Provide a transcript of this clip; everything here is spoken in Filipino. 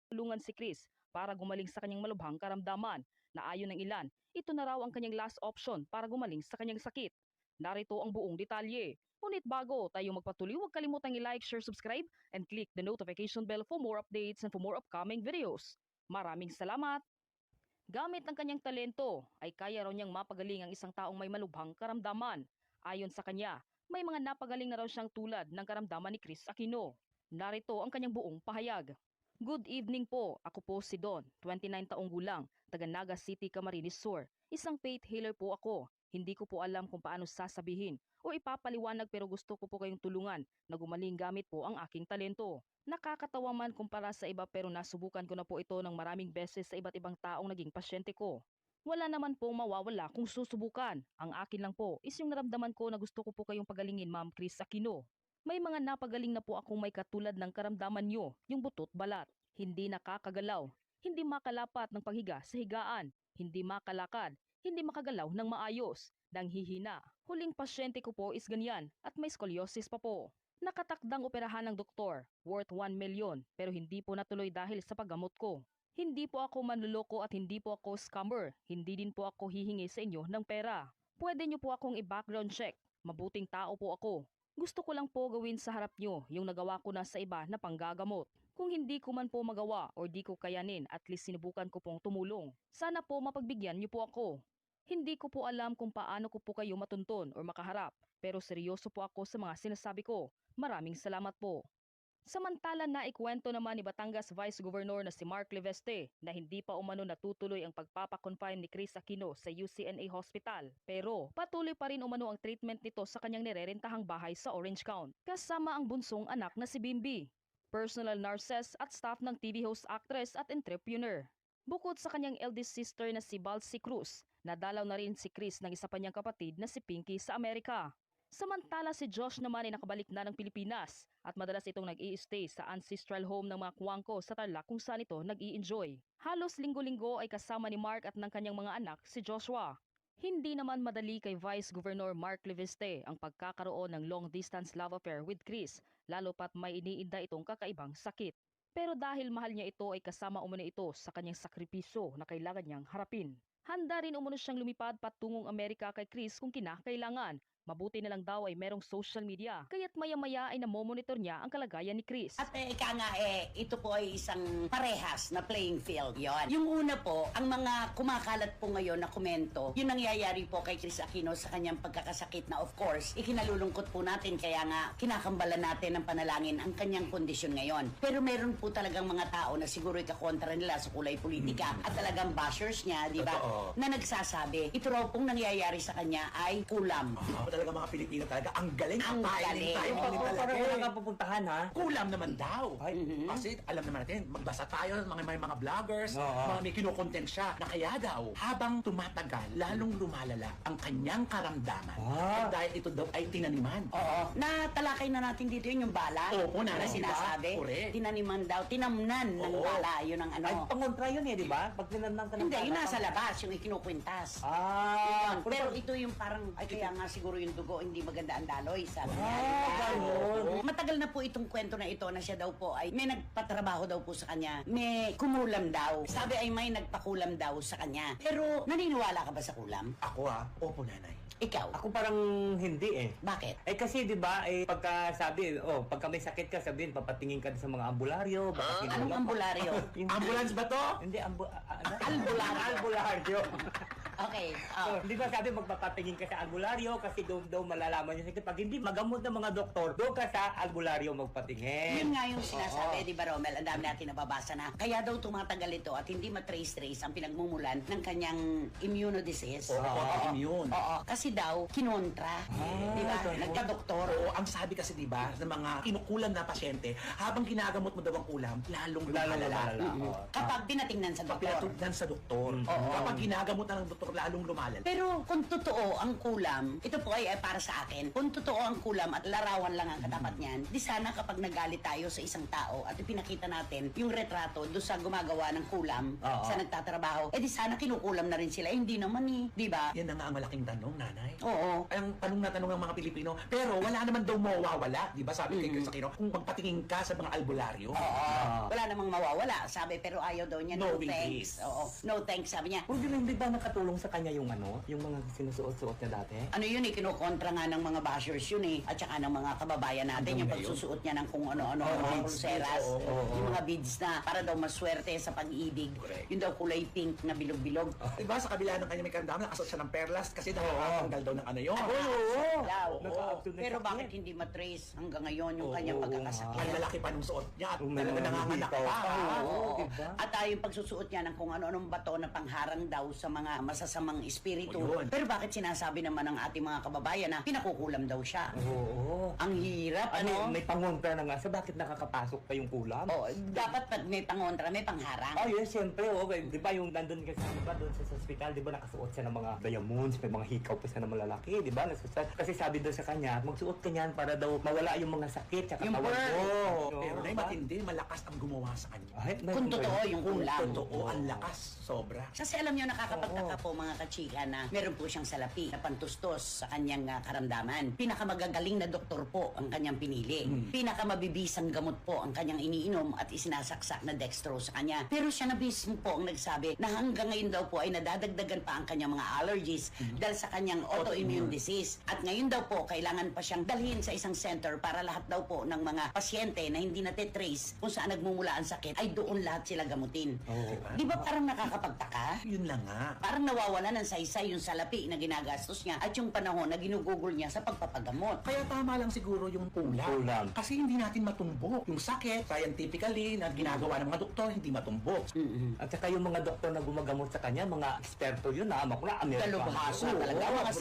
tulungan si Chris para gumaling sa kanyang malubhang karamdaman na ayon ng ilan, ito na raw ang kanyang last option para gumaling sa kanyang sakit. Narito ang buong detalye. Ngunit bago tayo magpatuloy, huwag kalimutang i-like, share, subscribe, and click the notification bell for more updates and for more upcoming videos. Maraming salamat! Gamit ang kanyang talento ay kaya raw niyang mapagaling ang isang taong may malubhang karamdaman. Ayon sa kanya, may mga napagaling na raw siyang tulad ng karamdaman ni Chris Aquino. Narito ang kanyang buong pahayag. Good evening po, ako po si Don, 29 taong gulang, taga Naga City, Camarines Sur. Isang faith healer po ako. Hindi ko po alam kung paano sasabihin o ipapaliwanag pero gusto ko po kayong tulungan na gumaling gamit po ang aking talento. Nakakatawa man kumpara sa iba pero nasubukan ko na po ito ng maraming beses sa iba't ibang taong naging pasyente ko. Wala naman po mawawala kung susubukan. Ang akin lang po is yung naramdaman ko na gusto ko po kayong pagalingin, Ma'am Chris Aquino. May mga napagaling na po akong may katulad ng karamdaman nyo, yung butot balat. Hindi nakakagalaw, hindi makalapat ng paghiga sa higaan, hindi makalakad, hindi makagalaw ng maayos, nanghihina. Huling pasyente ko po is ganyan at may scoliosis pa po. Nakatakdang operahan ng doktor, worth 1 million, pero hindi po natuloy dahil sa paggamot ko. Hindi po ako manluloko at hindi po ako scammer, hindi din po ako hihingi sa inyo ng pera. Pwede nyo po akong i-background check, mabuting tao po ako. Gusto ko lang po gawin sa harap nyo yung nagawa ko na sa iba na panggagamot. Kung hindi ko man po magawa o di ko kayanin, at least sinubukan ko pong tumulong. Sana po mapagbigyan nyo po ako. Hindi ko po alam kung paano ko po kayo matuntun o makaharap, pero seryoso po ako sa mga sinasabi ko. Maraming salamat po. Samantala na ikwento naman ni Batangas Vice Governor na si Mark Leveste na hindi pa umano natutuloy ang pagpapakonfine ni Chris Aquino sa UCNA Hospital. Pero patuloy pa rin umano ang treatment nito sa kanyang nirerentahang bahay sa Orange County. Kasama ang bunsong anak na si Bimbi, personal nurses at staff ng TV host, actress at entrepreneur. Bukod sa kanyang eldest sister na si Balsi Cruz, nadalaw na rin si Chris ng isa pa niyang kapatid na si Pinky sa Amerika. Samantala si Josh naman ay nakabalik na ng Pilipinas at madalas itong nag-i-stay sa ancestral home ng mga Kuwangko sa Tarlac kung saan ito nag-i-enjoy. Halos linggo-linggo ay kasama ni Mark at ng kanyang mga anak si Joshua. Hindi naman madali kay Vice Governor Mark Leveste ang pagkakaroon ng long-distance love affair with Chris, lalo pat may iniinda itong kakaibang sakit. Pero dahil mahal niya ito ay kasama umano ito sa kanyang sakripisyo na kailangan niyang harapin. Handa rin umano siyang lumipad patungong Amerika kay Chris kung kinakailangan. Mabuti na lang daw ay merong social media, kaya't maya-maya ay namomonitor niya ang kalagayan ni Chris. At ika nga ito po ay isang parehas na playing field yon. Yung una po, ang mga kumakalat po ngayon na komento, yung nangyayari po kay Chris Aquino sa kanyang pagkakasakit na of course, ikinalulungkot po natin kaya nga kinakambalan natin ng panalangin ang kanyang kondisyon ngayon. Pero meron po talagang mga tao na siguro ikakontra nila sa kulay politika at talagang bashers niya, di ba? Na nagsasabi, ito raw pong nangyayari sa kanya ay kulam. Talaga mga Pilipino talaga, ang galing. Ang galing. Tayo talaga. Parang wala kang pupuntahan, ha? Kulam naman daw. Kasi alam naman natin, magbasa tayo ng mga vloggers, mga may kinukontent siya, na kaya daw, habang tumatagal, lalong lumalala ang kanyang karamdaman. At dahil ito daw ay tinaniman. Oo. Natalakay na natin dito yung bala. Oo, na sinasabi. Correct. Tinaniman daw, tinamnan ng bala. Yun ang ano. Ay, pangontra yun di ba? Pag tinamnan ka ng Hindi, bala, yung nasa labas, yung ikinukwintas. Ah, Pero ito yung parang, ay kaya nga siguro yung dugo, hindi maganda ang daloy. Sabi niya. ganun. Matagal na po itong kwento na ito na siya daw po ay may nagpatrabaho daw po sa kanya. May kumulam daw. Sabi ay may nagpakulam daw sa kanya. Pero naniniwala ka ba sa kulam? Ako opo nanay. Ikaw? Ako parang hindi eh. Bakit? Eh kasi 'di ba, pagka sabi, pagka may sakit ka, sabihin papatingin ka sa mga ambularyo, baka Anong kinulap. ambularyo? Ambulance ba to? Hindi Albularyo. albularyo. Okay. So, di ba sabi magpapatingin ka sa albularyo kasi doon daw malalaman yung sakit. Pag hindi magamot ng mga doktor, doon ka sa albularyo magpatingin. Yun nga yung sinasabi, di ba Romel? Ang dami natin nababasa na. Kaya daw tumatagal ito at hindi matrace-trace ang pinagmumulan ng kanyang immunodisease. Immune. Oo. Kasi daw, kinontra. Di ba? Nagka-doktor. Oo, ang sabi kasi 'di ba ng mga kinukulam na pasyente, habang ginagamot mo daw ang ulam, lalong lumalala. Lalong lumalala. Kapag tinatingnan sa doktor. Pinatugnan sa doktor. Kapag ginagamot na ng doktor lalong lumalala. Pero kung totoo ang kulam, ito po ay para sa akin, kung totoo ang kulam at larawan lang ang katapat niyan, di sana kapag nagalit tayo sa isang tao at ipinakita natin yung retrato doon sa gumagawa ng kulam, Oo. sa nagtatrabaho, di sana kinukulam na rin sila. Hindi naman di ba? Yan na nga ang malaking tanong, nanay. Oo. Ang tanong na tanong ng mga Pilipino, pero wala naman daw mawawala, di ba? Sabi kay Chris Aquino, kung magpatingin ka sa mga albularyo, Wala namang mawawala. Sabi, pero ayaw daw niya, no Knowing thanks. this. Oo. No thanks, sabi niya. Puro hindi ba nakatulong sa kanya yung yung mga sinusuot-suot niya dati? Ano yun kinukontra nga ng mga bashers yun at saka ng mga kababayan natin, yung Hanggang pagsusuot niya ng kung ano-ano, Oo, mga beads, pulseras, yung mga beads na para daw maswerte sa pag-ibig. Correct. Yung daw kulay pink na bilog-bilog. di ba? Sa kabila ng kanya may karamdaman, nakasuot siya ng perlas kasi nakakatanggal daw ng ano yun. Daw. Nagka-absent na Pero sakit. bakit hindi matrace hanggang ngayon yung Oo, kanyang oo pagkakasakit? Ang lalaki pa nung suot niya at May talaga mga nanganganak hihitaw pa. pa. Oo. Oo, diba? At yung pagsusuot niya ng kung ano-anong bato na pangharang daw sa mga masasamang espiritu. O, yun. Pero bakit sinasabi naman ng ating mga kababayan na pinakukulam daw siya? Oo. Ang hirap, Ano, ano? may pangontra na nga. So, bakit nakakapasok pa yung kulam? Oh, dapat pag may pangontra, may pangharang. Oh, yes, siyempre. Okay. Di ba yung nandun kasi, di ba, doon sa hospital, di ba, nakasuot siya ng mga diamonds, may mga hikaw pa siya ng malalaki, di ba? Kasi sabi doon sa kanya, magsuot ka niyan para daw mawala yung mga sakit, tsaka Yung tawag burn. mo. Pero na matindi, malakas ang gumawa sa kanya. Ay, Kung totoo yung kulam. Totoo, ang lakas, sobra. Kasi alam nyo, nakakapagtaka po mga kachika na meron po siyang salapi na pantustos sa kanyang karamdaman. Pinakamagagaling na doktor po ang kanyang pinili. Pinakamabibisang gamot po ang kanyang iniinom at isinasaksak na dextrose sa kanya. Pero siya na mismo po ang nagsabi na hanggang ngayon daw po ay nadadagdagan pa ang kanyang mga allergies dahil sa kanyang autoimmune disease. At ngayon daw po, kailangan pa siyang dalhin sa isang center para lahat daw po ng mga pasyente na hindi natitrace kung saan nagmumula ang sakit ay doon lahat sila gamutin. Di ba parang nakakapagtaka? Yun lang nga. Parang nawawala ng saysay yung salapi na ginagastos niya at yung panahon na ginugugol niya sa pagpapagamot. Kaya tama lang siguro yung kulam. Kasi hindi natin matumbok. Yung sakit, scientifically, na ginagawa ng mga doktor, hindi matumbok. At saka yung mga doktor na gumagamot sa kanya, mga eksperto yun na, makula, Amerikano. Dalubhasa talaga, mga